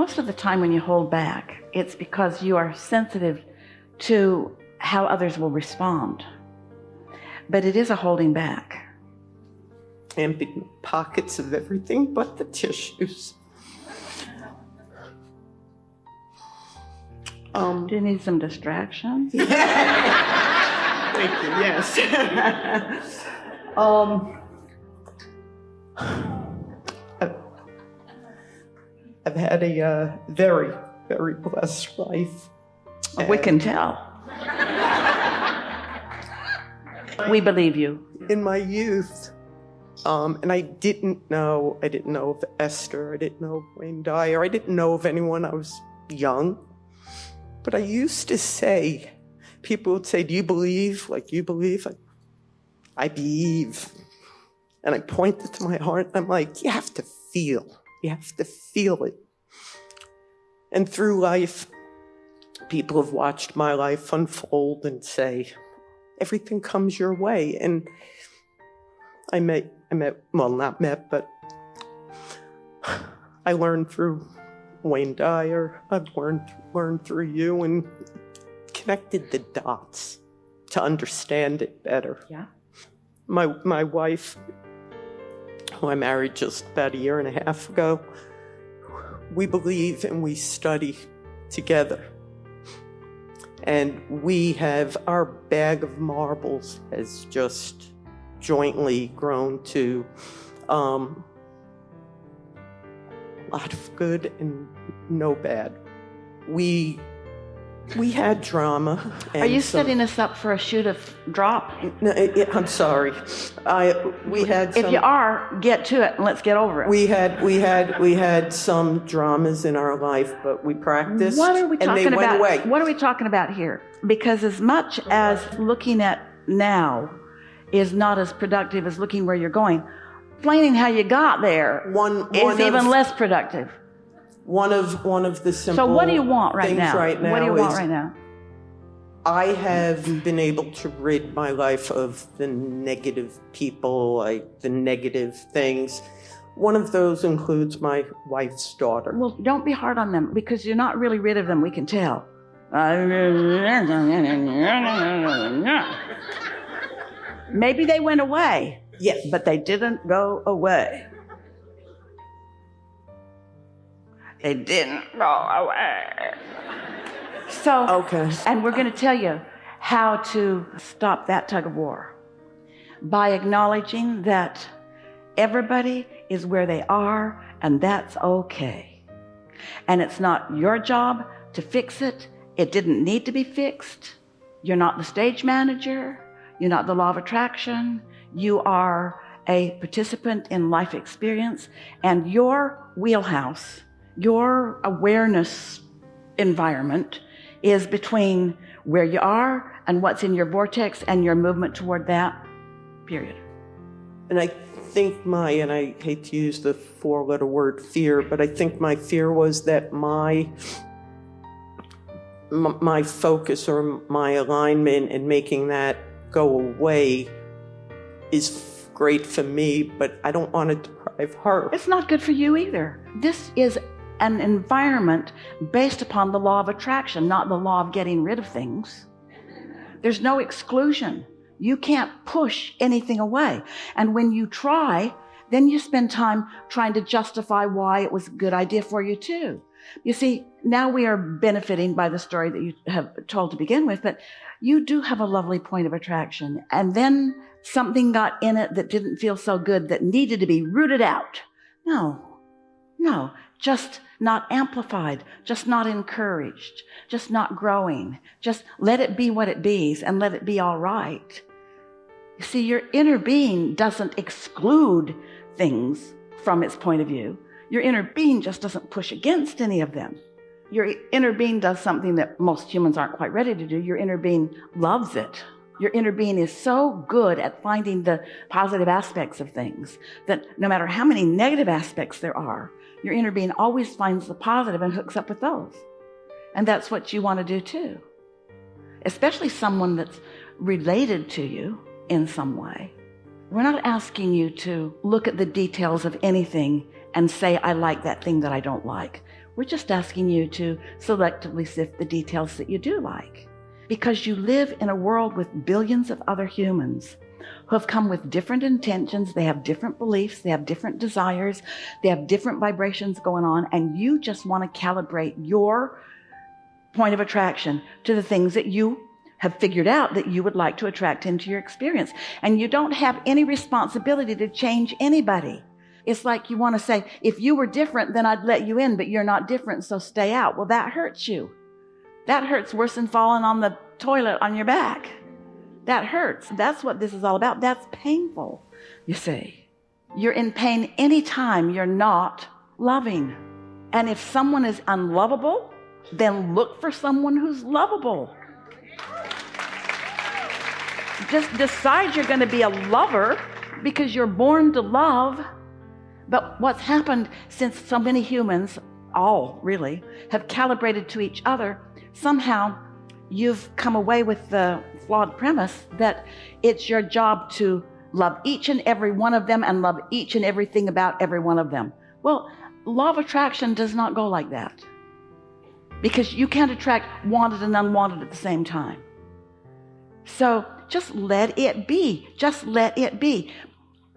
most of the time when you hold back, it's because you are sensitive to how others will respond. But it is a holding back. Empty pockets of everything but the tissues. Do you need some distraction? Thank you, yes. I've had a very, very blessed life. We can tell. We believe you. In my youth, and I didn't know of Esther, I didn't know of Wayne Dyer, I didn't know of anyone. I was young. But I used to say, people would say, do you believe? Like, you believe? I believe. And I pointed to my heart, and I'm like, you have to feel. You have to feel it. And through life, people have watched my life unfold and say, everything comes your way. And I learned through Wayne Dyer, I've learned through you and connected the dots to understand it better. Yeah. My wife, who I married just about 1.5 years ago, we believe and we study together. And we have, our bag of marbles has just jointly grown to a lot of good and no bad. We had drama. Are you setting us up for a shoot of drop? No, I'm sorry. We had some, if you are, get to it and let's get over it. We had some dramas in our life, but we practiced. What are we talking and they about? went away. What are we talking about here? Because as much as looking at now is not as productive as looking where you're going, explaining how you got there is even less productive. One of the simple So what do you want right things now? right now What do you want is right now? I have been able to rid my life of the negative people, like the negative things. One of those includes my wife's daughter. Well, don't be hard on them because you're not really rid of them, we can tell. Maybe they went away. Yes. But they didn't go away. They didn't go away. So, Okay. And we're going to tell you how to stop that tug of war by acknowledging that everybody is where they are, and that's okay. And it's not your job to fix it. It didn't need to be fixed. You're not the stage manager. You're not the law of attraction. You are a participant in life experience, and your wheelhouse, your awareness environment is between where you are and what's in your vortex and your movement toward that, period. And I think and I hate to use the 4-letter word fear, but I think my fear was that my focus or my alignment and making that go away is great for me, but I don't want to deprive her. It's not good for you either. This is an environment based upon the law of attraction, not the law of getting rid of things. There's no exclusion. You can't push anything away. And when you try, then you spend time trying to justify why it was a good idea for you too. You see, now we are benefiting by the story that you have told to begin with, but you do have a lovely point of attraction. And then something got in it that didn't feel so good that needed to be rooted out. No, just not amplified, just not encouraged, just not growing. Just let it be what it be's and let it be all right. You see, your inner being doesn't exclude things from its point of view. Your inner being just doesn't push against any of them. Your inner being does something that most humans aren't quite ready to do. Your inner being loves it. Your inner being is so good at finding the positive aspects of things that no matter how many negative aspects there are, your inner being always finds the positive and hooks up with those. And that's what you want to do too. Especially someone that's related to you in some way. We're not asking you to look at the details of anything and say, I like that thing that I don't like. We're just asking you to selectively sift the details that you do like, because you live in a world with billions of other humans who have come with different intentions. They have different beliefs. They have different desires. They have different vibrations going on. And you just want to calibrate your point of attraction to the things that you have figured out that you would like to attract into your experience. And you don't have any responsibility to change anybody. It's like you want to say, if you were different, then I'd let you in, but you're not different, so stay out. Well, that hurts you. That hurts worse than falling on the toilet on your back. That hurts. That's what this is all about. That's painful, you see. You're in pain anytime you're not loving. And if someone is unlovable, then look for someone who's lovable. Just decide you're going to be a lover because you're born to love. But what's happened since so many humans, all really, have calibrated to each other, somehow you've come away with the flawed premise that it's your job to love each and every one of them and love each and everything about every one of them. Well, law of attraction does not go like that, because you can't attract wanted and unwanted at the same time. So just let it be. Just let it be.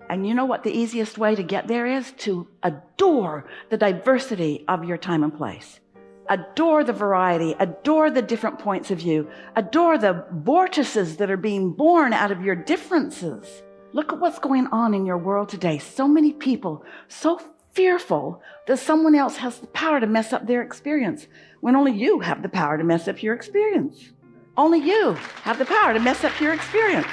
And you know what the easiest way to get there is? To adore the diversity of your time and place. Adore the variety. Adore the different points of view. Adore the vortices that are being born out of your differences. Look at what's going on in your world today. So many people, so fearful that someone else has the power to mess up their experience, when only you have the power to mess up your experience. Only you have the power to mess up your experience.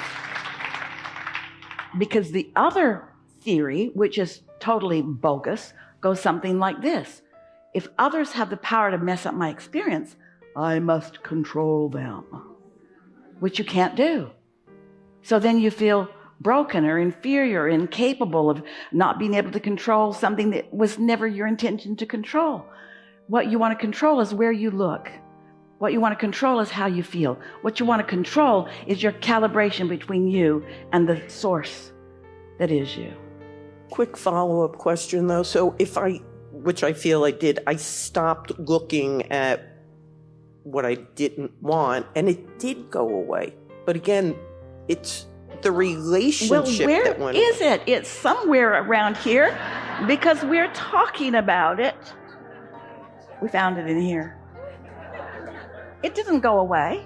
Because the other theory, which is totally bogus, goes something like this. If others have the power to mess up my experience, I must control them, which you can't do. So then you feel broken or inferior, incapable of not being able to control something that was never your intention to control. What you want to control is where you look. What you want to control is how you feel. What you want to control is your calibration between you and the source that is you. Quick follow-up question, though. So which I feel I did, I stopped looking at what I didn't want, and it did go away. But again, it's the relationship that went away. Well, where is it? It's somewhere around here, because we're talking about it. We found it in here. It didn't go away.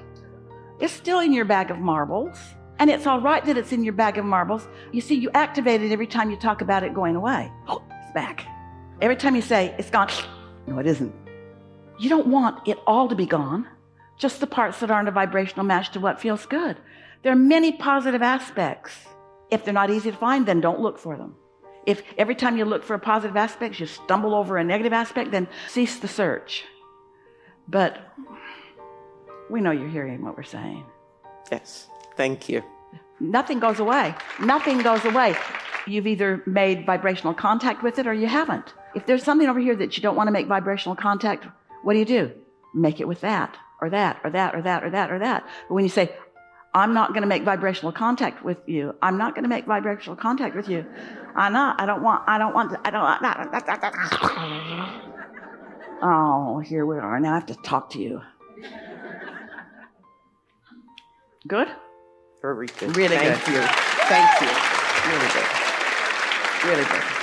It's still in your bag of marbles. And it's all right that it's in your bag of marbles. You see, you activate it every time you talk about it going away. Oh, it's back. Every time you say, it's gone. No, it isn't. You don't want it all to be gone. Just the parts that aren't a vibrational match to what feels good. There are many positive aspects. If they're not easy to find, then don't look for them. If every time you look for a positive aspect, you stumble over a negative aspect, then cease the search. But we know you're hearing what we're saying. Yes, thank you. Nothing goes away. Nothing goes away. You've either made vibrational contact with it or you haven't. If there's something over here that you don't want to make vibrational contact, what do? Make it with that, or that, or that, or that, or that, or that. But when you say, I'm not going to make vibrational contact with you. I'm not going to make vibrational contact with you. I don't want. Oh, here we are. Now I have to talk to you. Good? Very good. Really Thank good. you. Thank you. Really good. Really good.